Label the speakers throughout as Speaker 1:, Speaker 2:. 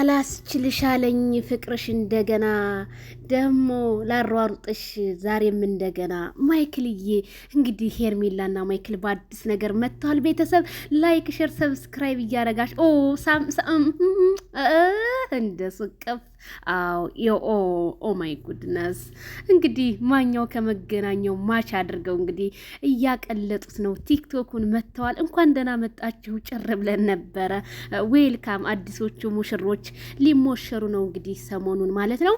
Speaker 1: አላስችልሻለኝ ፍቅርሽ እንደገና ደሞ ላሯሩጥሽ ዛሬም እንደገና። ማይክልዬ እንግዲህ ሄርሜላና ማይክል በአዲስ ነገር መጥተዋል። ቤተሰብ ላይክ፣ ሼር፣ ሰብስክራይብ እያረጋሽ ሳም እንደ ሱቀፍ ኦ ማይ ጉድነስ። እንግዲህ ማኛው ከመገናኛው ማች አድርገው እንግዲህ እያቀለጡት ነው። ቲክቶኩን መጥተዋል። እንኳን ደህና መጣችሁ ጭር ብለን ነበረ። ዌልካም አዲሶቹ ሙሽሮች ሊሞሸሩ ነው እንግዲህ ሰሞኑን ማለት ነው።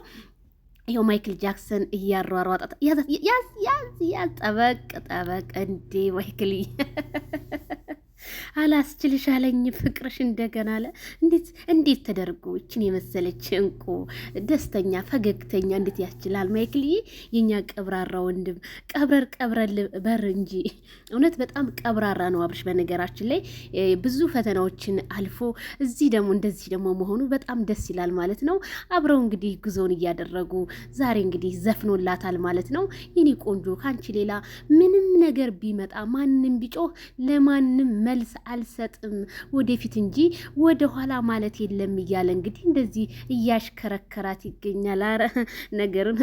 Speaker 1: ይኸው ማይክል ጃክሰን እያሯሯጣት ያዝ ጠበቅ እንዴ ማይክል አላስችልሽ አለኝ ፍቅርሽ እንደገና አለ። እንዴት ተደርጎ እችን የመሰለች እንቁ ደስተኛ ፈገግተኛ እንዴት ያስችላል? ማይክልዬ የኛ ቀብራራ ወንድም ቀብረል በር እንጂ እውነት በጣም ቀብራራ ነው አብርሽ። በነገራችን ላይ ብዙ ፈተናዎችን አልፎ እዚህ ደግሞ እንደዚህ ደግሞ መሆኑ በጣም ደስ ይላል ማለት ነው። አብረው እንግዲህ ጉዞውን እያደረጉ ዛሬ እንግዲህ ዘፍኖላታል ማለት ነው። የኔ ቆንጆ ካንቺ ሌላ ምንም ነገር ቢመጣ ማንም ቢጮህ ለማንም መልስ አልሰጥም ወደፊት እንጂ ወደ ኋላ ማለት የለም እያለ እንግዲህ እንደዚህ እያሽከረከራት ይገኛል። አረ ነገሩን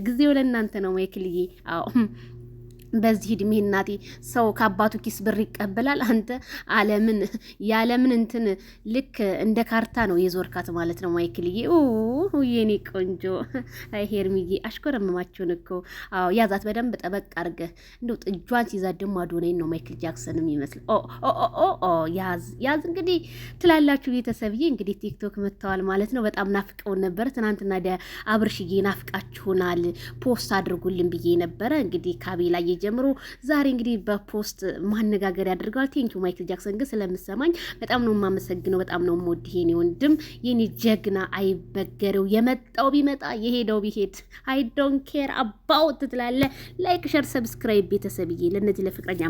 Speaker 1: ጊዜው ለእናንተ ነው ማይክልዬ። አዎ በዚህ እድሜ እናቴ ሰው ከአባቱ ኪስ ብር ይቀበላል። አንተ ያለምን እንትን ልክ እንደ ካርታ ነው የዞርካት ማለት ነው ማይክልዬ። የኔ ቆንጆ አይ ሄርሚዬ አሽኮረመማችሁን እኮ። አዎ ያዛት በደንብ ጠበቅ አድርገህ እንደው ጥጇን ሲይዛት ደግሞ አዶናይን ነው ማይክል ጃክሰን የሚመስል። ያዝ እንግዲህ ትላላችሁ ቤተሰብዬ። እንግዲህ ቲክቶክ መጥተዋል ማለት ነው። በጣም ናፍቀውን ነበር ትናንትና። አብርሽዬ ናፍቃችሁናል ፖስት አድርጉልን ብዬ ነበረ እንግዲህ ካቤ ላይ ጀምሮ ዛሬ እንግዲህ በፖስት ማነጋገር ያደርገዋል። ቴንኪው ማይክል ጃክሰን ግን ስለምሰማኝ በጣም ነው የማመሰግነው። በጣም ነው የምወድህ የኔ ወንድም የኔ ጀግና አይበገረው። የመጣው ቢመጣ የሄደው ቢሄድ አይ ዶንት ኬር አባውት ትላለህ። ላይክ ሸር ሰብስክራይብ ቤተሰብዬ ለነዚህ ለፍቅረኛ